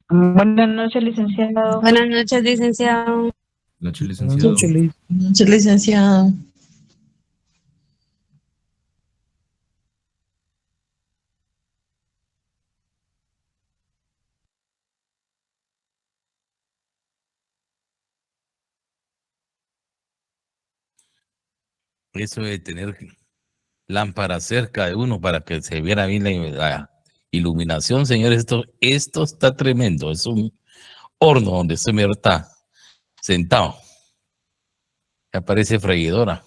Buenas noches, licenciado. Buenas noches, licenciado. Noche, Buenas licenciado. noches, Muchas licenciado. Eso de tener lámpara cerca de uno para que se viera bien la iluminación, señores, esto está tremendo. Es un horno donde usted me está sentado. Que aparece freidora.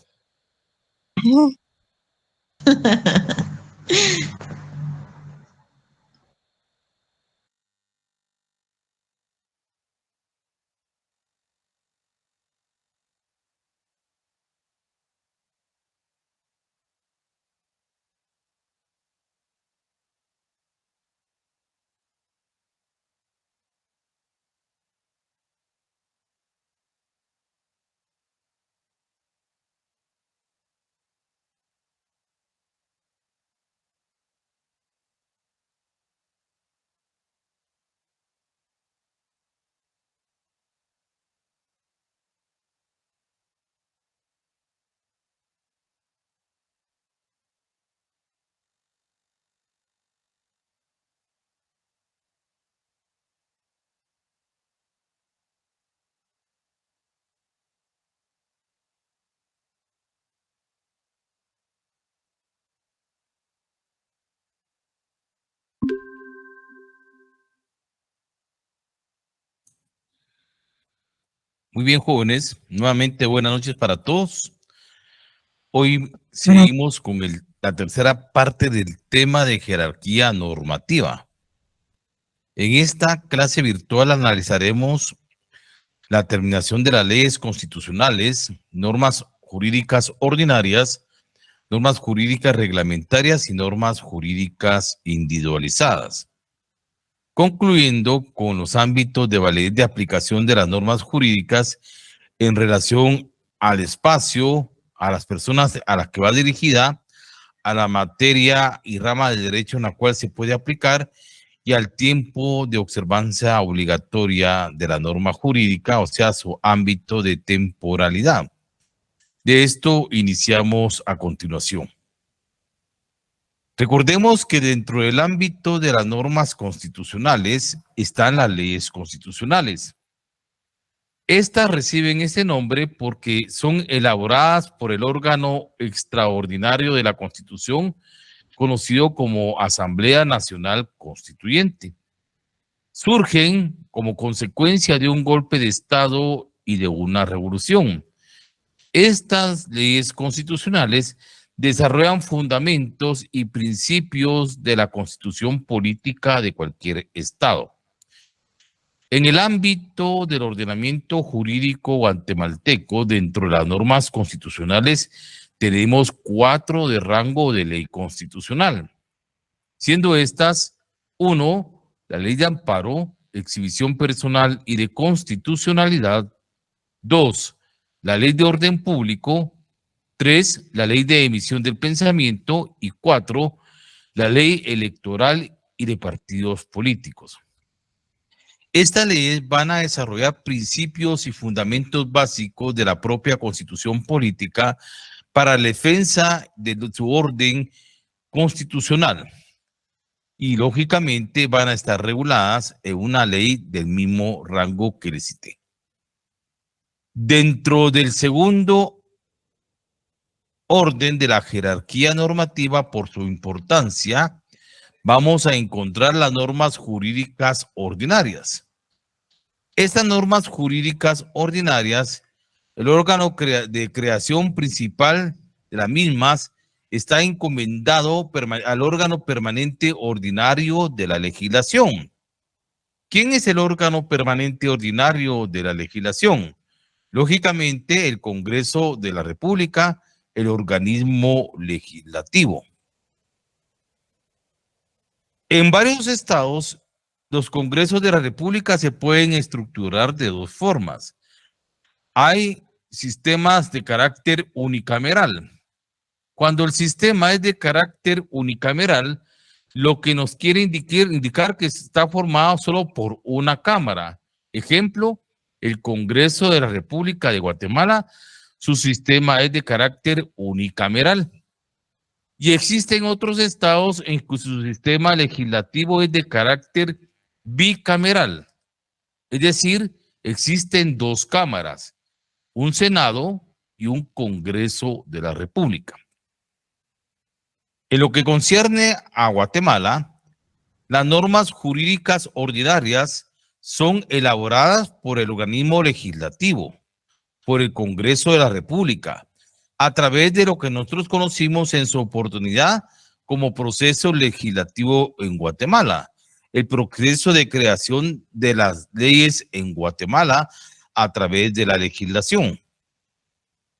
Muy bien, jóvenes. Nuevamente, buenas noches para todos. Hoy seguimos con la tercera parte del tema de jerarquía normativa. En esta clase virtual analizaremos la terminación de las leyes constitucionales, normas jurídicas ordinarias, normas jurídicas reglamentarias y normas jurídicas individualizadas, concluyendo con los ámbitos de validez de aplicación de las normas jurídicas en relación al espacio, a las personas a las que va dirigida, a la materia y rama de derecho en la cual se puede aplicar y al tiempo de observancia obligatoria de la norma jurídica, o sea, su ámbito de temporalidad. De esto iniciamos a continuación. Recordemos que dentro del ámbito de las normas constitucionales están las leyes constitucionales. Estas reciben ese nombre porque son elaboradas por el órgano extraordinario de la Constitución, conocido como Asamblea Nacional Constituyente. Surgen como consecuencia de un golpe de Estado y de una revolución. Estas leyes constitucionales desarrollan fundamentos y principios de la constitución política de cualquier Estado. En el ámbito del ordenamiento jurídico guatemalteco, dentro de las normas constitucionales, tenemos 4 de rango de ley constitucional, siendo estas: 1, la ley de amparo, exhibición personal y de constitucionalidad; 2, la ley de orden público; 3, la ley de emisión del pensamiento; y 4, la ley electoral y de partidos políticos. Estas leyes van a desarrollar principios y fundamentos básicos de la propia constitución política para la defensa de su orden constitucional y lógicamente van a estar reguladas en una ley del mismo rango que les cité. Dentro del segundo orden de la jerarquía normativa por su importancia, vamos a encontrar las normas jurídicas ordinarias. Estas normas jurídicas ordinarias, el órgano de creación principal de las mismas está encomendado al órgano permanente ordinario de la legislación. ¿Quién es el órgano permanente ordinario de la legislación? Lógicamente, el Congreso de la República, el organismo legislativo. En varios estados, los congresos de la República se pueden estructurar de dos formas. Hay sistemas de carácter unicameral. Cuando el sistema es de carácter unicameral, lo que nos quiere indicar que está formado solo por una cámara. Ejemplo, el Congreso de la República de Guatemala, su sistema es de carácter unicameral. Y existen otros estados en que su sistema legislativo es de carácter bicameral. Es decir, existen dos cámaras, un Senado y un Congreso de la República. En lo que concierne a Guatemala, las normas jurídicas ordinarias son elaboradas por el organismo legislativo, por el Congreso de la República, a través de lo que nosotros conocimos en su oportunidad como proceso legislativo en Guatemala, el proceso de creación de las leyes en Guatemala a través de la legislación.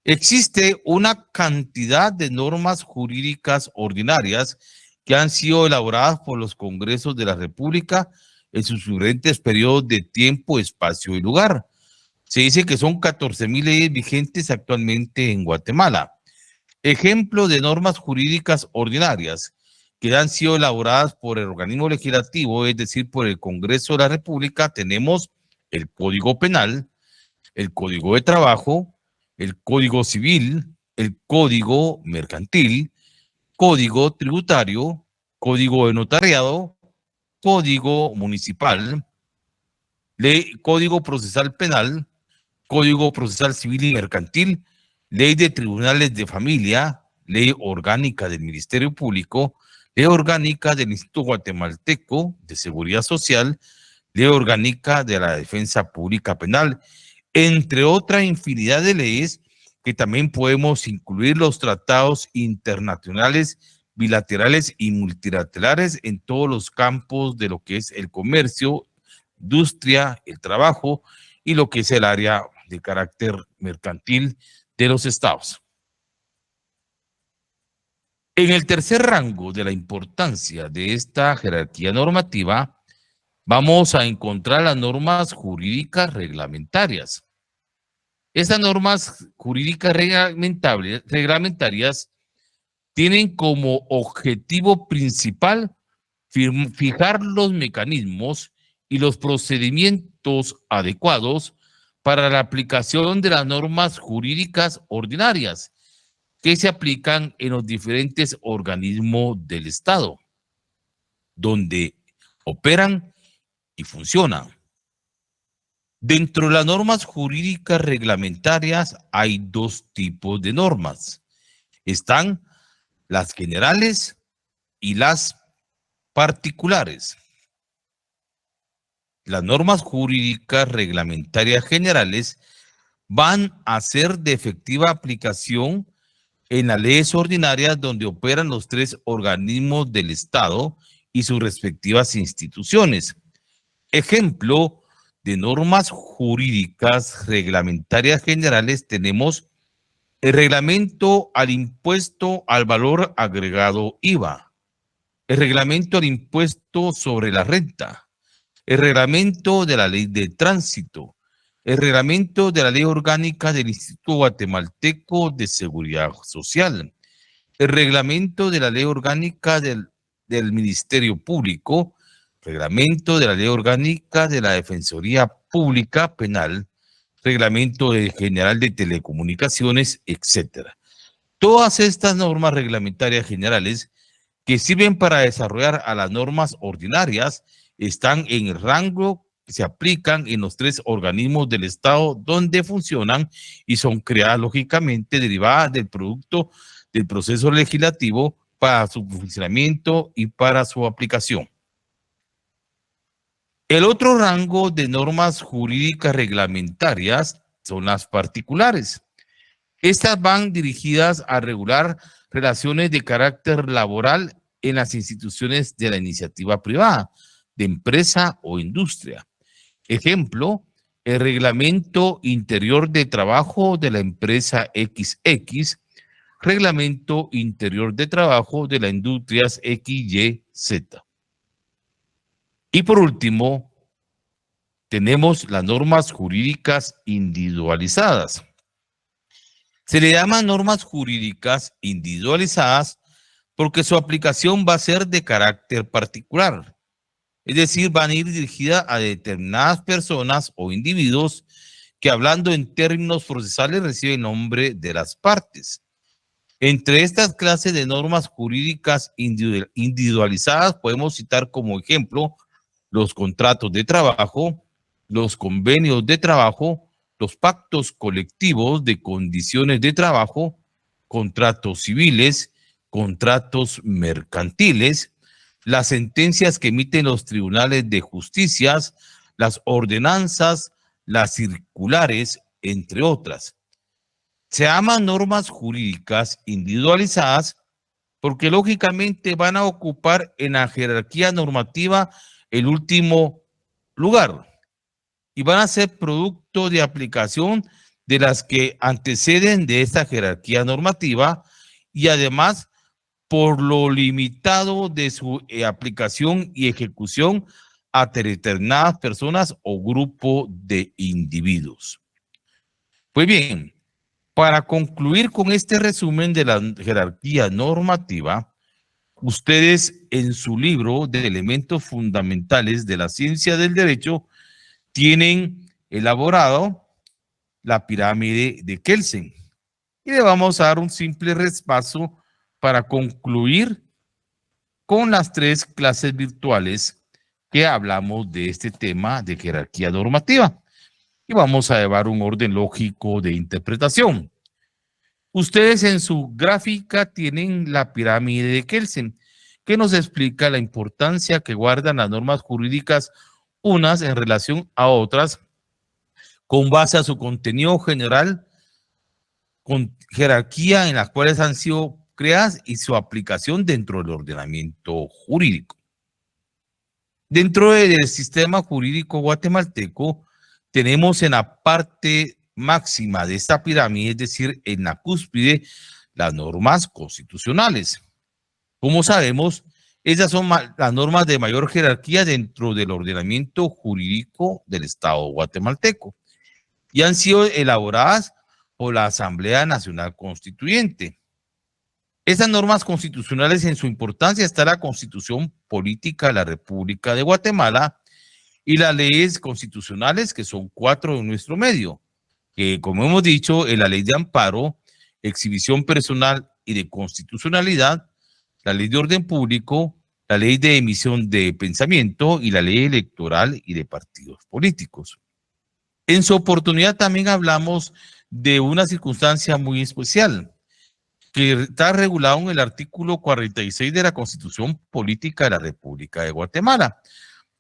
Existe una cantidad de normas jurídicas ordinarias que han sido elaboradas por los Congresos de la República en sus diferentes periodos de tiempo, espacio y lugar. Se dice que son 14,000 leyes vigentes actualmente en Guatemala. Ejemplo de normas jurídicas ordinarias que han sido elaboradas por el organismo legislativo, es decir, por el Congreso de la República, tenemos el Código Penal, el Código de Trabajo, el Código Civil, el Código Mercantil, Código Tributario, Código de Notariado, Código Municipal, Código Procesal Penal, Código Procesal Civil y Mercantil, Ley de Tribunales de Familia, Ley Orgánica del Ministerio Público, Ley Orgánica del Instituto Guatemalteco de Seguridad Social, Ley Orgánica de la Defensa Pública Penal, entre otra infinidad de leyes que también podemos incluir los tratados internacionales, bilaterales y multilaterales en todos los campos de lo que es el comercio, industria, el trabajo y lo que es el área de carácter mercantil de los estados. En el tercer rango de la importancia de esta jerarquía normativa, vamos a encontrar las normas jurídicas reglamentarias. Estas normas jurídicas reglamentarias tienen como objetivo principal fijar los mecanismos y los procedimientos adecuados para la aplicación de las normas jurídicas ordinarias que se aplican en los diferentes organismos del Estado, donde operan y funcionan. Dentro de las normas jurídicas reglamentarias hay dos tipos de normas. Están las generales y las particulares. Las normas jurídicas reglamentarias generales van a ser de efectiva aplicación en las leyes ordinarias donde operan los tres organismos del Estado y sus respectivas instituciones. Ejemplo de normas jurídicas reglamentarias generales tenemos el reglamento al impuesto al valor agregado IVA, el reglamento al impuesto sobre la renta, el reglamento de la ley de tránsito, el reglamento de la ley orgánica del Instituto Guatemalteco de Seguridad Social, el reglamento de la ley orgánica del Ministerio Público, reglamento de la ley orgánica de la Defensoría Pública Penal, reglamento general de telecomunicaciones, etc. Todas estas normas reglamentarias generales que sirven para desarrollar a las normas ordinarias están en el rango que se aplican en los tres organismos del Estado donde funcionan y son creadas lógicamente derivadas del producto del proceso legislativo para su funcionamiento y para su aplicación. El otro rango de normas jurídicas reglamentarias son las particulares. Estas van dirigidas a regular relaciones de carácter laboral en las instituciones de la iniciativa privada, de empresa o industria. Ejemplo, el Reglamento Interior de Trabajo de la empresa XX, Reglamento Interior de Trabajo de las industrias XYZ. Y por último, tenemos las normas jurídicas individualizadas. Se le llaman normas jurídicas individualizadas porque su aplicación va a ser de carácter particular. Es decir, van a ir dirigidas a determinadas personas o individuos que, hablando en términos procesales, reciben nombre de las partes. Entre estas clases de normas jurídicas individualizadas podemos citar como ejemplo los contratos de trabajo, los convenios de trabajo, los pactos colectivos de condiciones de trabajo, contratos civiles, contratos mercantiles, las sentencias que emiten los tribunales de justicia, las ordenanzas, las circulares, entre otras. Se llaman normas jurídicas individualizadas porque lógicamente van a ocupar en la jerarquía normativa el último lugar y van a ser producto de aplicación de las que anteceden de esta jerarquía normativa y además por lo limitado de su aplicación y ejecución a determinadas personas o grupo de individuos. Pues bien, para concluir con este resumen de la jerarquía normativa, ustedes en su libro de elementos fundamentales de la ciencia del derecho tienen elaborado la pirámide de Kelsen. Y le vamos a dar un simple repaso para concluir con las 3 clases virtuales que hablamos de este tema de jerarquía normativa. Y vamos a llevar un orden lógico de interpretación. Ustedes en su gráfica tienen la pirámide de Kelsen, que nos explica la importancia que guardan las normas jurídicas unas en relación a otras con base a su contenido general, con jerarquía en las cuales han sido creadas y su aplicación dentro del ordenamiento jurídico. Dentro del sistema jurídico guatemalteco tenemos en la parte máxima de esta pirámide, es decir, en la cúspide, las normas constitucionales. Como sabemos, esas son las normas de mayor jerarquía dentro del ordenamiento jurídico del Estado guatemalteco y han sido elaboradas por la Asamblea Nacional Constituyente. Esas normas constitucionales, en su importancia está la Constitución Política de la República de Guatemala y las leyes constitucionales, que son 4 en nuestro medio, que como hemos dicho, es la Ley de Amparo, Exhibición Personal y de Constitucionalidad, la Ley de Orden Público, la Ley de Emisión de Pensamiento y la Ley Electoral y de Partidos Políticos. En su oportunidad también hablamos de una circunstancia muy especial, que está regulado en el artículo 46 de la Constitución Política de la República de Guatemala.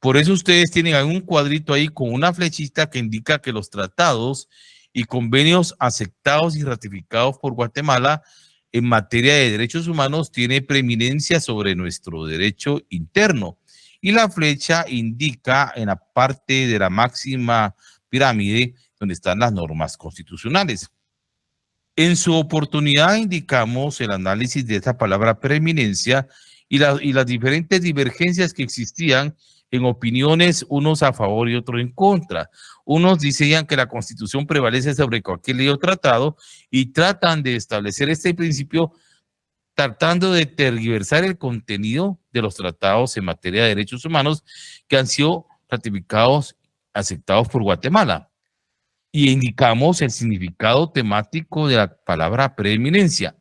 Por eso ustedes tienen un cuadrito ahí con una flechita que indica que los tratados y convenios aceptados y ratificados por Guatemala en materia de derechos humanos tiene preeminencia sobre nuestro derecho interno. Y la flecha indica en la parte de la máxima pirámide donde están las normas constitucionales. En su oportunidad indicamos el análisis de esa palabra preeminencia y las diferentes divergencias que existían en opiniones, unos a favor y otros en contra. Unos decían que la Constitución prevalece sobre cualquier ley o tratado y tratan de establecer este principio tratando de tergiversar el contenido de los tratados en materia de derechos humanos que han sido ratificados, aceptados por Guatemala. Y indicamos el significado temático de la palabra preeminencia.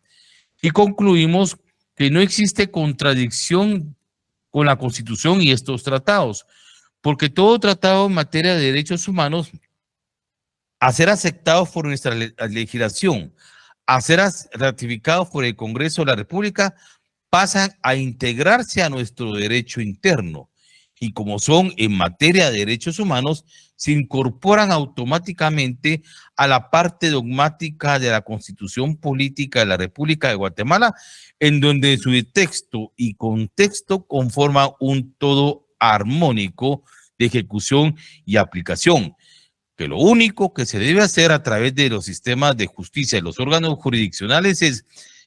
Y concluimos que no existe contradicción con la Constitución y estos tratados, porque todo tratado en materia de derechos humanos, a ser aceptados por nuestra legislación, a ser ratificados por el Congreso de la República, pasan a integrarse a nuestro derecho interno. Y como son en materia de derechos humanos, se incorporan automáticamente a la parte dogmática de la Constitución Política de la República de Guatemala, en donde su texto y contexto conforman un todo armónico de ejecución y aplicación, que lo único que se debe hacer a través de los sistemas de justicia y los órganos jurisdiccionales es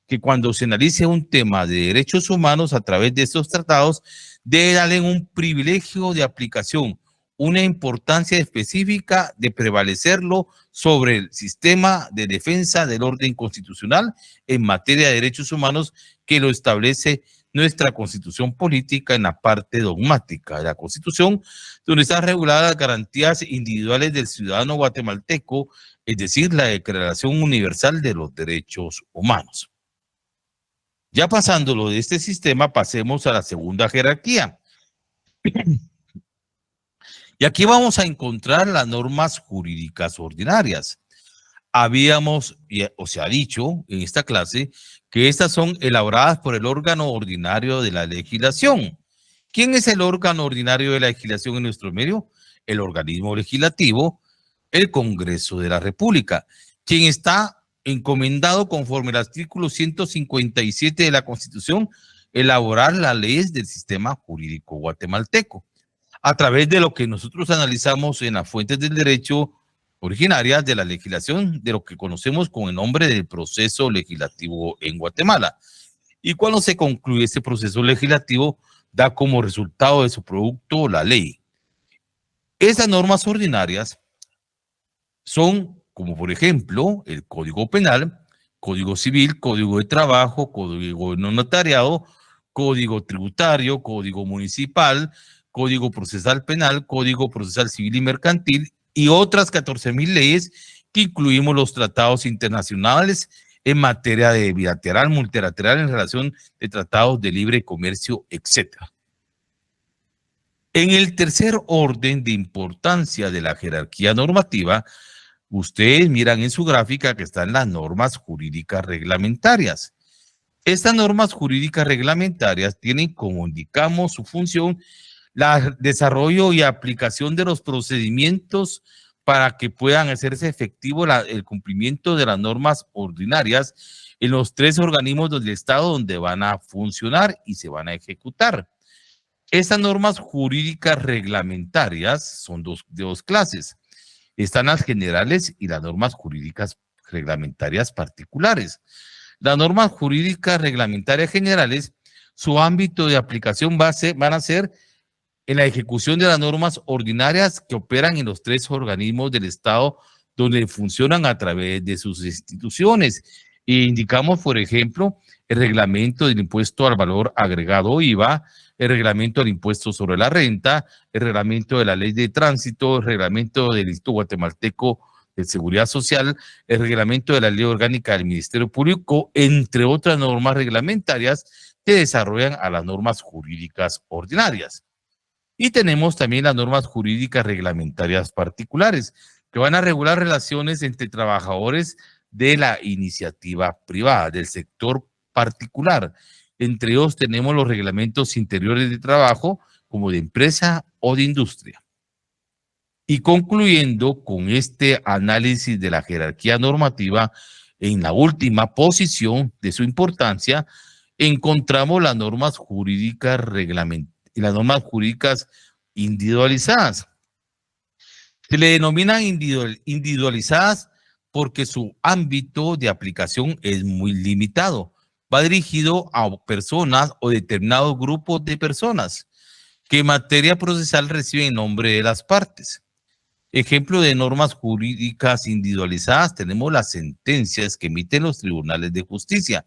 que cuando se analice un tema de derechos humanos a través de estos tratados, debe darle un privilegio de aplicación, una importancia específica de prevalecerlo sobre el sistema de defensa del orden constitucional en materia de derechos humanos que lo establece nuestra Constitución política en la parte dogmática de la Constitución, donde están reguladas las garantías individuales del ciudadano guatemalteco, es decir, la Declaración Universal de los Derechos Humanos. Ya pasándolo de este sistema, pasemos a la segunda jerarquía. Y aquí vamos a encontrar las normas jurídicas ordinarias. Habíamos, o se ha dicho en esta clase, que estas son elaboradas por el órgano ordinario de la legislación. ¿Quién es el órgano ordinario de la legislación en nuestro medio? El organismo legislativo, el Congreso de la República, quien está encomendado conforme al artículo 157 de la Constitución, elaborar las leyes del sistema jurídico guatemalteco, a través de lo que nosotros analizamos en las fuentes del derecho originarias de la legislación, de lo que conocemos con el nombre del proceso legislativo en Guatemala. Y cuando se concluye este proceso legislativo, da como resultado de su producto la ley. Esas normas ordinarias son, como por ejemplo, el Código Penal, Código Civil, Código de Trabajo, Código no notariado, Código Tributario, Código Municipal, Código Procesal Penal, Código Procesal Civil y Mercantil y otras 14,000 leyes que incluimos los tratados internacionales en materia de bilateral, multilateral en relación de tratados de libre comercio, etc. En el tercer orden de importancia de la jerarquía normativa, ustedes miran en su gráfica que están las normas jurídicas reglamentarias. Estas normas jurídicas reglamentarias tienen, como indicamos, su función el desarrollo y aplicación de los procedimientos para que puedan hacerse efectivo el cumplimiento de las normas ordinarias en los 3 organismos del Estado donde van a funcionar y se van a ejecutar. Estas normas jurídicas reglamentarias son de dos clases. Están las generales y las normas jurídicas reglamentarias particulares. Las normas jurídicas reglamentarias generales, su ámbito de aplicación van a ser en la ejecución de las normas ordinarias que operan en los 3 organismos del Estado donde funcionan a través de sus instituciones. E indicamos, por ejemplo, el reglamento del impuesto al valor agregado IVA, el reglamento del impuesto sobre la renta, el reglamento de la ley de tránsito, el reglamento del Instituto Guatemalteco de Seguridad Social, el reglamento de la ley orgánica del Ministerio Público, entre otras normas reglamentarias que desarrollan a las normas jurídicas ordinarias. Y tenemos también las normas jurídicas reglamentarias particulares, que van a regular relaciones entre trabajadores de la iniciativa privada, del sector particular. Entre ellos tenemos los reglamentos interiores de trabajo, como de empresa o de industria. Y concluyendo con este análisis de la jerarquía normativa, en la última posición de su importancia, encontramos las normas jurídicas y las normas jurídicas individualizadas. Se le denominan individualizadas porque su ámbito de aplicación es muy limitado. Va dirigido a personas o determinados grupos de personas que en materia procesal reciben nombre de las partes. Ejemplo de normas jurídicas individualizadas, tenemos las sentencias que emiten los tribunales de justicia,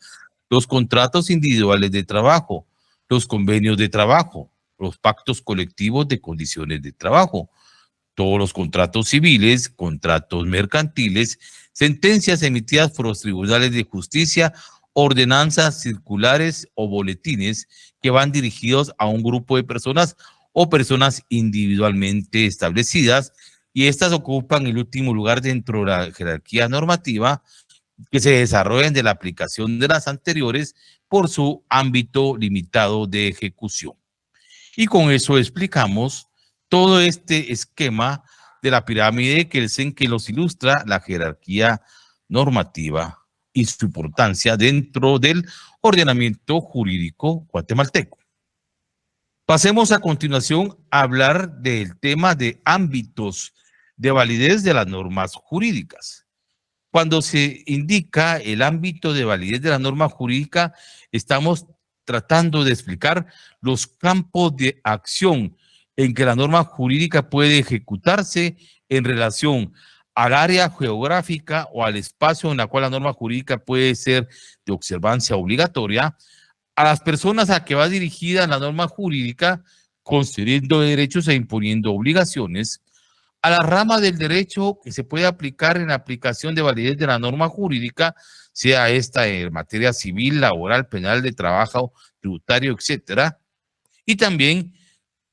los contratos individuales de trabajo, los convenios de trabajo, los pactos colectivos de condiciones de trabajo, todos los contratos civiles, contratos mercantiles, sentencias emitidas por los tribunales de justicia, ordenanzas circulares o boletines que van dirigidos a un grupo de personas o personas individualmente establecidas, y estas ocupan el último lugar dentro de la jerarquía normativa, que se desarrollan de la aplicación de las anteriores por su ámbito limitado de ejecución. Y con eso explicamos todo este esquema de la pirámide de Kelsen que nos ilustra la jerarquía normativa y su importancia dentro del ordenamiento jurídico guatemalteco. Pasemos a continuación a hablar del tema de ámbitos de validez de las normas jurídicas. Cuando se indica el ámbito de validez de la norma jurídica, estamos tratando de explicar los campos de acción en que la norma jurídica puede ejecutarse en relación al área geográfica o al espacio en la cual la norma jurídica puede ser de observancia obligatoria, a las personas a que va dirigida la norma jurídica, concediendo derechos e imponiendo obligaciones, a la rama del derecho que se puede aplicar en la aplicación de validez de la norma jurídica, sea esta en materia civil, laboral, penal, de trabajo, tributario, etcétera, y también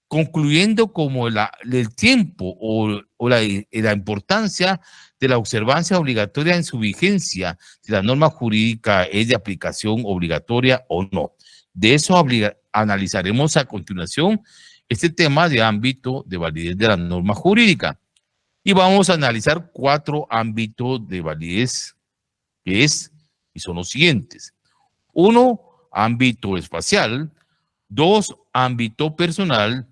concluyendo como el tiempo o la importancia de la observancia obligatoria en su vigencia, si la norma jurídica es de aplicación obligatoria o no. De eso analizaremos a continuación este tema de ámbito de validez de la norma jurídica. Y vamos a analizar 4 ámbitos de validez y son los siguientes. 1, ámbito espacial. 2, ámbito personal.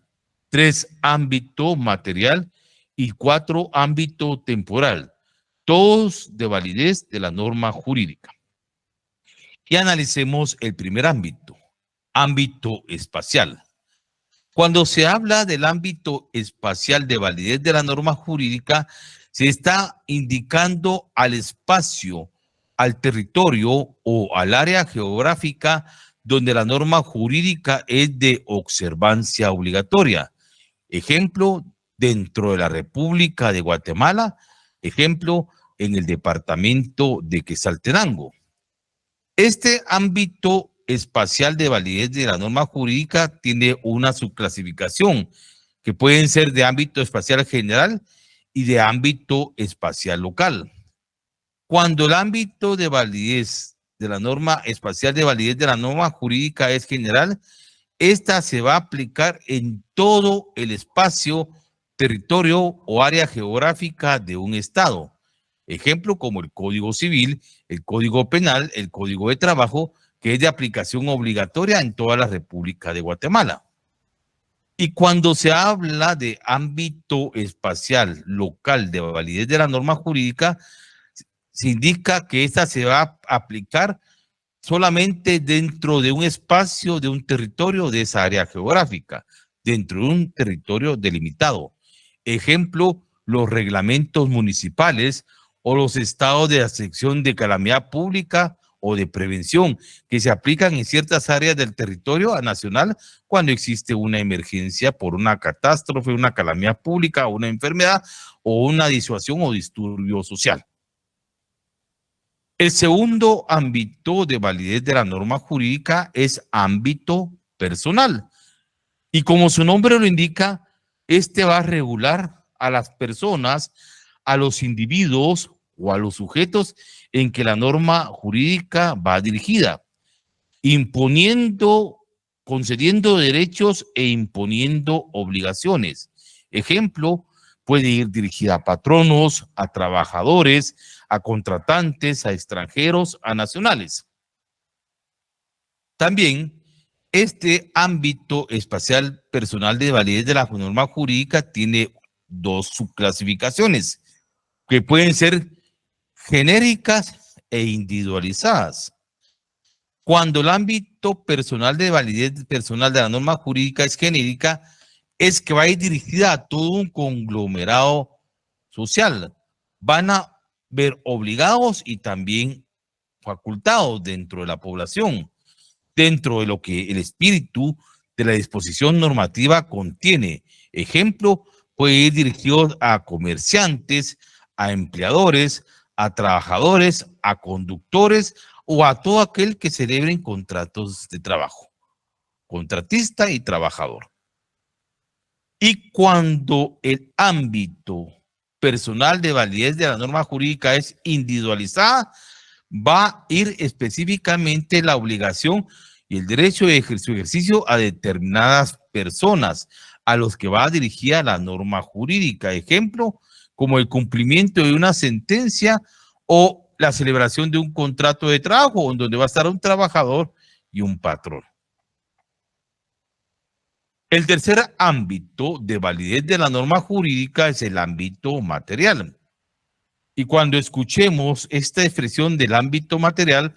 3, ámbito material. Y 4, ámbito temporal. Todos de validez de la norma jurídica. Y analicemos el primer ámbito, ámbito espacial. Cuando se habla del ámbito espacial de validez de la norma jurídica, se está indicando al espacio, al territorio o al área geográfica donde la norma jurídica es de observancia obligatoria. Ejemplo, dentro de la República de Guatemala, ejemplo, en el departamento de Quetzaltenango. Este ámbito espacial de validez de la norma jurídica tiene una subclasificación que pueden ser de ámbito espacial general y de ámbito espacial local. Cuando el ámbito de validez de la norma espacial de validez de la norma jurídica es general, esta se va a aplicar en todo el espacio, territorio o área geográfica de un estado. Ejemplo como el Código Civil, el Código Penal, el Código de Trabajo, que es de aplicación obligatoria en toda la República de Guatemala. Y cuando se habla de ámbito espacial local de validez de la norma jurídica, se indica que esta se va a aplicar solamente dentro de un espacio, de un territorio de esa área geográfica, dentro de un territorio delimitado. Ejemplo, los reglamentos municipales o los estados de excepción de calamidad pública o de prevención que se aplican en ciertas áreas del territorio nacional cuando existe una emergencia por una catástrofe, una calamidad pública, una enfermedad o una disuasión o disturbio social. El segundo ámbito de validez de la norma jurídica es ámbito personal. Y como su nombre lo indica, este va a regular a las personas, a los individuos o a los sujetos en que la norma jurídica va dirigida, imponiendo, concediendo derechos e imponiendo obligaciones. Ejemplo, puede ir dirigida a patronos, a trabajadores, a contratantes, a extranjeros, a nacionales. También este ámbito espacial personal de validez de la norma jurídica tiene 2 subclasificaciones que pueden ser genéricas e individualizadas. Cuando el ámbito personal de validez personal de la norma jurídica es genérica, es que va a ir dirigida a todo un conglomerado social. Van a ver obligados y también facultados dentro de la población, dentro de lo que el espíritu de la disposición normativa contiene. Ejemplo, puede ir dirigido a comerciantes, a empleadores, a trabajadores, a conductores o a todo aquel que celebren contratos de trabajo, contratista y trabajador. Y cuando el ámbito personal de validez de la norma jurídica es individualizada, va a ir específicamente la obligación y el derecho de su ejercicio a determinadas personas a los que va dirigida la norma jurídica. Ejemplo, como el cumplimiento de una sentencia o la celebración de un contrato de trabajo, en donde va a estar un trabajador y un patrón. El tercer ámbito de validez de la norma jurídica es el ámbito material. Y cuando escuchemos esta expresión del ámbito material,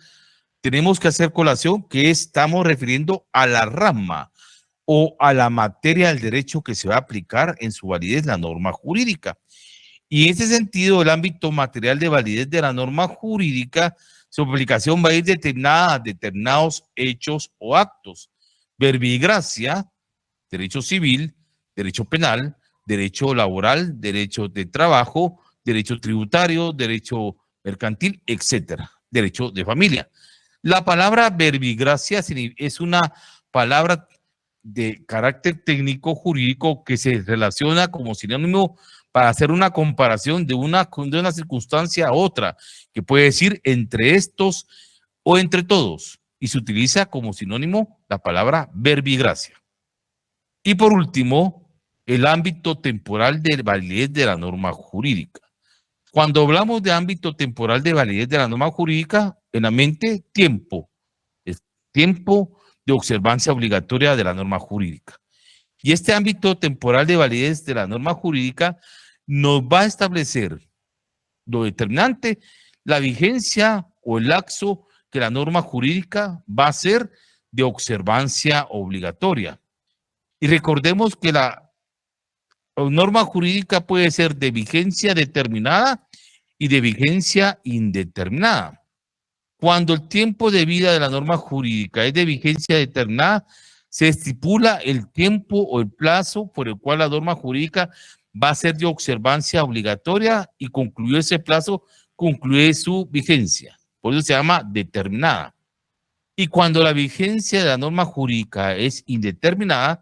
tenemos que hacer colación que estamos refiriendo a la rama o a la materia del derecho que se va a aplicar en su validez la norma jurídica. Y en ese sentido, el ámbito material de validez de la norma jurídica, su aplicación va a ir determinada a determinados hechos o actos. Verbigracia, derecho civil, derecho penal, derecho laboral, derecho de trabajo, derecho tributario, derecho mercantil, etcétera, derecho de familia. La palabra verbigracia es una palabra de carácter técnico jurídico que se relaciona como sinónimo para hacer una comparación de una circunstancia a otra, que puede decir entre estos o entre todos, y se utiliza como sinónimo la palabra verbigracia. Y por último, el ámbito temporal de validez de la norma jurídica. Cuando hablamos de ámbito temporal de validez de la norma jurídica, en la mente, tiempo. Es tiempo de observancia obligatoria de la norma jurídica. Y este ámbito temporal de validez de la norma jurídica nos va a establecer lo determinante, la vigencia o el lapso que la norma jurídica va a ser de observancia obligatoria. Y recordemos que la norma jurídica puede ser de vigencia determinada y de vigencia indeterminada. Cuando el tiempo de vida de la norma jurídica es de vigencia determinada, se estipula el tiempo o el plazo por el cual la norma jurídica va a ser de observancia obligatoria y concluye ese plazo, concluye su vigencia. Por eso se llama determinada. Y cuando la vigencia de la norma jurídica es indeterminada,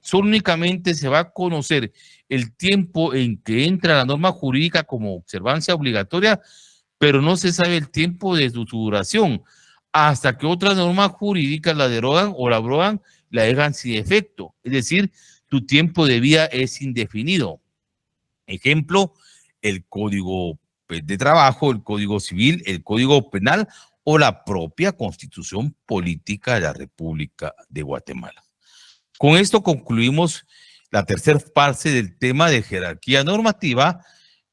solo únicamente se va a conocer el tiempo en que entra la norma jurídica como observancia obligatoria, pero no se sabe el tiempo de su duración, hasta que otras normas jurídicas la derogan o la abrogan, la dejan sin efecto. Es decir, su tiempo de vida es indefinido. Ejemplo, el Código de Trabajo, el Código Civil, el Código Penal o la propia Constitución Política de la República de Guatemala. Con esto concluimos la tercera fase del tema de jerarquía normativa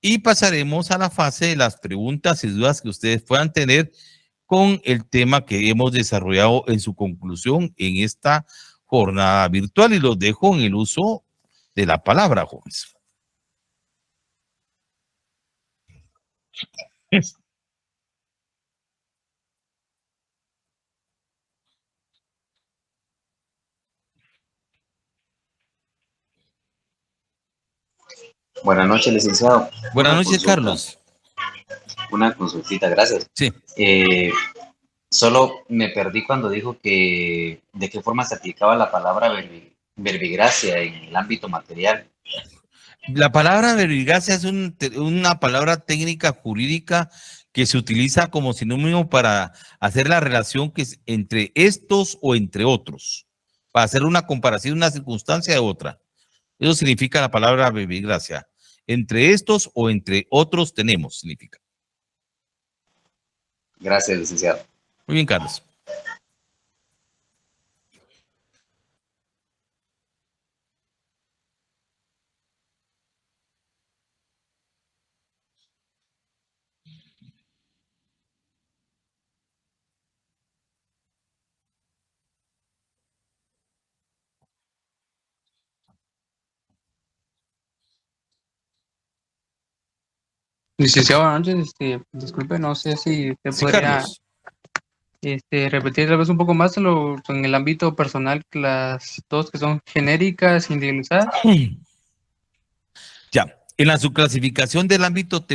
y pasaremos a la fase de las preguntas y dudas que ustedes puedan tener con el tema que hemos desarrollado en su conclusión en esta jornada virtual, y los dejo en el uso de la palabra, jóvenes. Buenas noches, licenciado. Buenas noches, Carlos. Una consultita, gracias. Sí. Solo me perdí cuando dijo que de qué forma se aplicaba la palabra verbigracia en el ámbito material. La palabra verbigracia es una palabra técnica jurídica que se utiliza como sinónimo para hacer la relación que es entre estos o entre otros, para hacer una comparación de una circunstancia de otra. Eso significa la palabra verbigracia. Entre estos o entre otros tenemos, significa. Gracias, licenciado. Muy bien, Carlos. Licenciado, buenas noches. Disculpe, no sé si usted Sí, podría Carlos. repetir tal vez un poco más en el ámbito personal, las dos que son genéricas, individualizadas. Ya, en la subclasificación del ámbito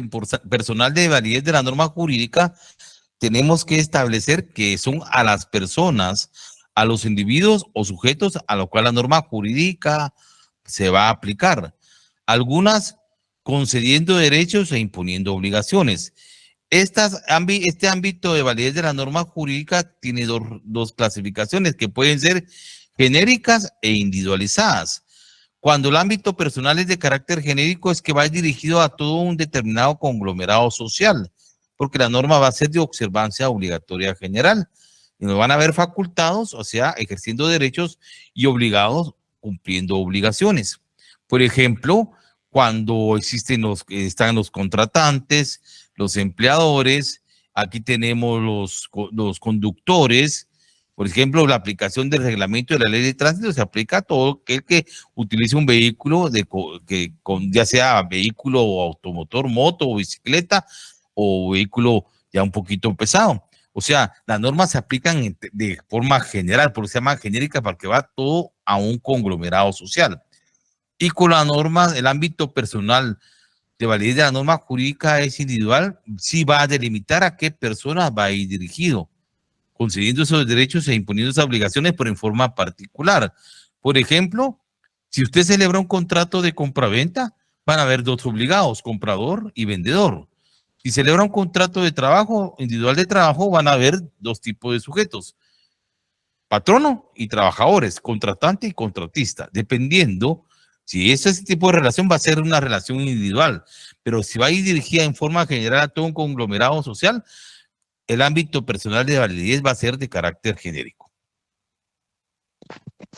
personal de validez de la norma jurídica, tenemos que establecer que son a las personas, a los individuos o sujetos a los cuales la norma jurídica se va a aplicar. Algunas concediendo derechos e imponiendo obligaciones. Este ámbito de validez de la norma jurídica tiene dos clasificaciones que pueden ser genéricas e individualizadas. Cuando el ámbito personal es de carácter genérico, es que va dirigido a todo un determinado conglomerado social, porque la norma va a ser de observancia obligatoria general y nos van a ver facultados, o sea, ejerciendo derechos, y obligados cumpliendo obligaciones. Por ejemplo, cuando están los contratantes, los empleadores, aquí tenemos los conductores, Por ejemplo, la aplicación del reglamento de la ley de tránsito se aplica a todo aquel que utilice un vehículo ya sea vehículo o automotor, moto o bicicleta o vehículo ya un poquito pesado. O sea, las normas se aplican de forma general, por eso se llama genérica, para que va todo a un conglomerado social. Y con la norma, el ámbito personal de validez de la norma jurídica es individual, sí va a delimitar a qué persona va a ir dirigido, concediendo esos derechos e imponiendo esas obligaciones, pero en forma particular. Por ejemplo, si usted celebra un contrato de compraventa, van a haber dos obligados, comprador y vendedor. Si celebra un contrato de trabajo, individual de trabajo, van a haber dos tipos de sujetos, patrono y trabajadores, contratante y contratista, dependiendo si ese tipo de relación va a ser una relación individual, pero si va a ir dirigida en forma general a todo un conglomerado social, el ámbito personal de validez va a ser de carácter genérico.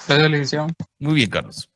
Gracias, licenciado. Muy bien, Carlos.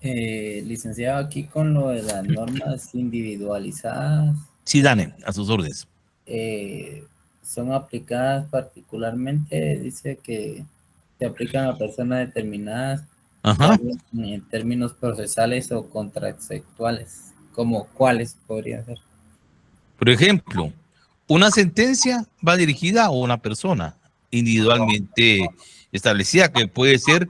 Licenciado, aquí con lo de las normas individualizadas, Sí, Dane, a sus órdenes. son aplicadas particularmente, dice que se aplican a personas determinadas Ajá. en términos procesales o contractuales, como cuáles podrían ser. Por ejemplo, una sentencia va dirigida a una persona individualmente establecida, que puede ser,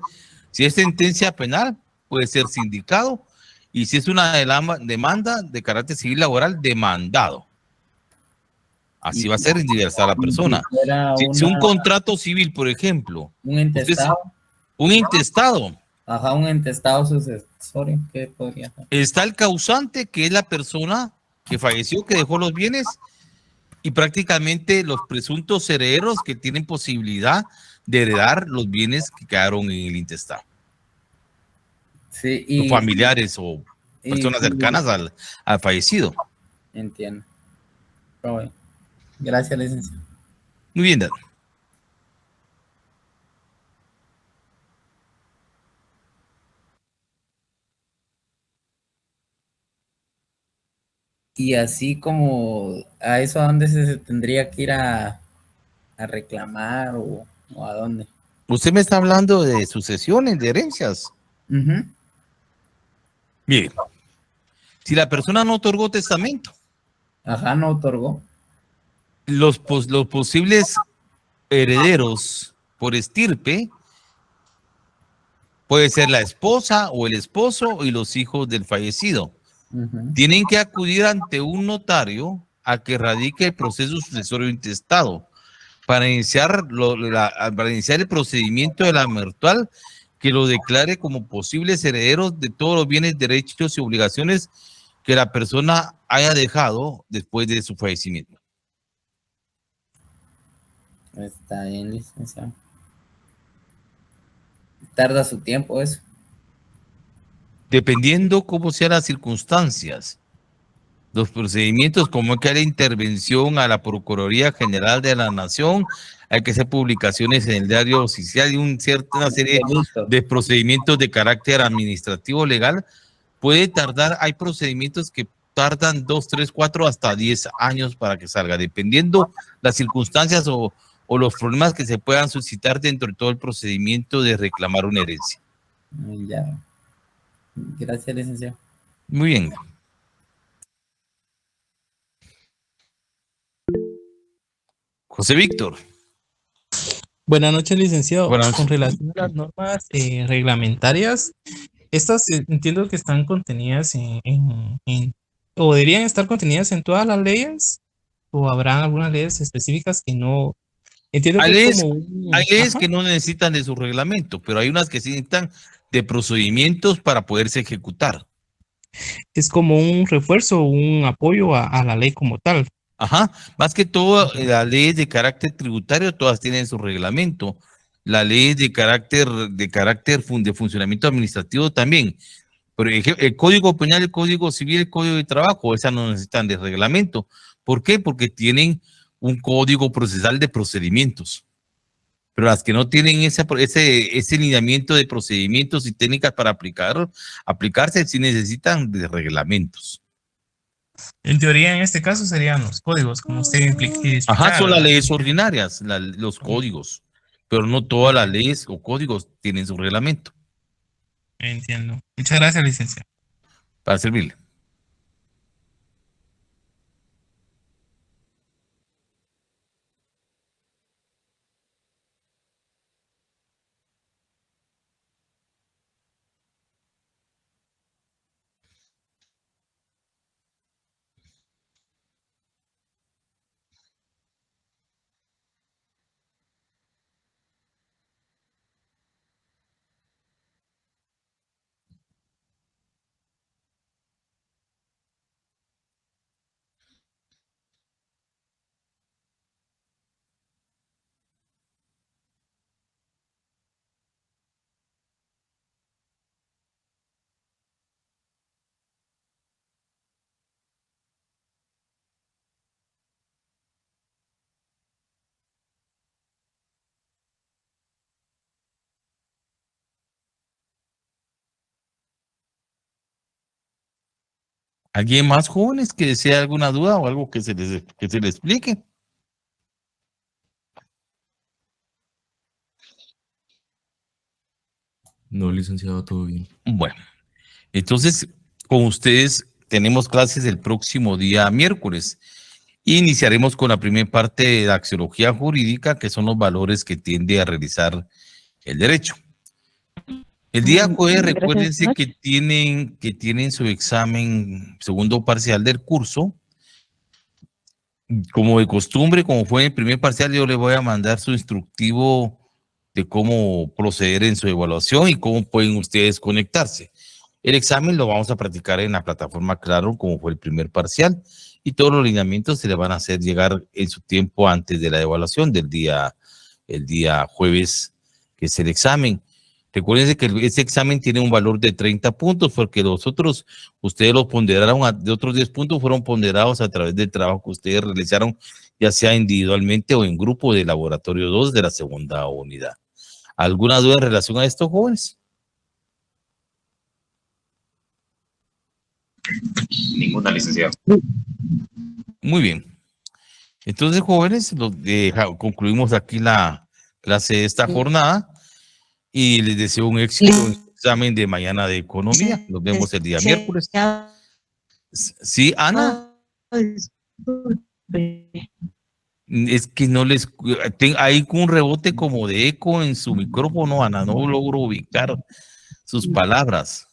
si es sentencia penal, puede ser sindicado, y si es una demanda de carácter civil laboral, demandado. Así va a ser individualizada la persona. Si fuera Si un contrato civil, por ejemplo, un intestado, un intestado, ajá, un intestado sucesorio, ¿qué podría ser? está el causante, que es la persona que falleció, que dejó los bienes, y prácticamente los presuntos herederos que tienen posibilidad de heredar los bienes que quedaron en el intestado. Sí, Los familiares o personas cercanas al fallecido. Entiendo. Pero bueno, gracias, licenciado. Muy bien, Dan. Y así como a eso, ¿a dónde se tendría que ir a reclamar o a dónde? Usted me está hablando de sucesiones, de herencias. Ujú. Bien. Si la persona no otorgó testamento, Ajá, no otorgó. los posibles herederos por estirpe puede ser la esposa o el esposo y los hijos del fallecido. Ujú. Tienen que acudir ante un notario a que radique el proceso sucesorio intestado para iniciar, para iniciar el procedimiento de la virtual que lo declare como posibles herederos de todos los bienes, derechos y obligaciones que la persona haya dejado después de su fallecimiento. Está bien, licenciado. Tarda su tiempo eso. Dependiendo cómo sean las circunstancias, los procedimientos, como que la intervención a la Procuraduría General de la Nación, hay que hacer publicaciones en el diario oficial y una serie de procedimientos de carácter administrativo legal. Puede tardar, hay procedimientos que tardan 2, 3, 4, hasta 10 años para que salga, dependiendo las circunstancias o los problemas que se puedan suscitar dentro de todo el procedimiento de reclamar una herencia. Ya. Gracias, licenciado. Muy bien. José Víctor. Buenas noches, licenciado. Buenas noches. Con relación a las normas reglamentarias, estas entiendo que están contenidas o deberían estar contenidas en todas las leyes, o habrá algunas leyes específicas que no. Entiendo Hay que es leyes, como un. hay leyes Ajá. que no necesitan de su reglamento, pero hay unas que sí necesitan de procedimientos para poderse ejecutar. Es como un refuerzo, un apoyo a la ley como tal. Ajá, más que todo, las leyes de carácter tributario, todas tienen su reglamento. Las leyes de carácter de funcionamiento administrativo también. Por ejemplo, el Código Penal, el Código Civil, el Código de Trabajo, esas no necesitan de reglamento. ¿Por qué? Porque tienen un código procesal de procedimientos. Pero las que no tienen ese lineamiento de procedimientos y técnicas para aplicarse, sí necesitan de reglamentos. En teoría, en este caso serían los códigos, como usted Ajá, son las explicaba. leyes ordinarias, los códigos, pero no todas las leyes o códigos tienen su reglamento. Entiendo. Muchas gracias, licenciado. Para servirle. ¿Alguien más jóvenes que desea alguna duda o algo que se les explique? No, licenciado, todo bien. Bueno, entonces con ustedes tenemos clases el próximo día miércoles. Iniciaremos con la primera parte de la axiología jurídica, que son los valores que tiende a realizar el derecho. El día jueves, Gracias. recuérdense que tienen su examen segundo parcial del curso. Como de costumbre, como fue en el primer parcial, yo le voy a mandar su instructivo de cómo proceder en su evaluación y cómo pueden ustedes conectarse. El examen lo vamos a practicar en la plataforma Claro, como fue el primer parcial, y todos los lineamientos se le van a hacer llegar en su tiempo antes de la evaluación el día jueves, que es el examen. Recuerden que ese examen tiene un valor de 30 puntos, porque los otros, ustedes los ponderaron, de otros 10 puntos fueron ponderados a través del trabajo que ustedes realizaron, ya sea individualmente o en grupo de laboratorio 2 de la segunda unidad. ¿Alguna duda en relación a estos jóvenes? Ninguna, licenciado. Muy bien. Entonces, jóvenes, concluimos aquí la clase de esta jornada y les deseo un éxito en su examen de mañana de economía. Nos vemos el día miércoles. Sí, Ana. Es que no les... Hay un rebote como de eco en su micrófono, Ana. No logro ubicar sus palabras.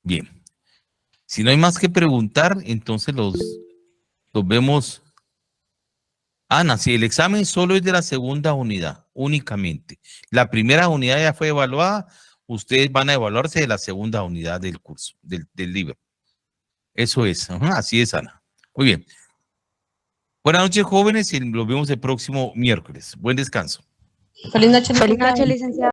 Bien. Si no hay más que preguntar, entonces los vemos. Ana, si el examen solo es de la segunda unidad, únicamente. La primera unidad ya fue evaluada, ustedes van a evaluarse de la segunda unidad del curso, del libro. Eso es, así es, Ana. Muy bien. Buenas noches, jóvenes, y los vemos el próximo miércoles. Buen descanso. Feliz noche, licenciado.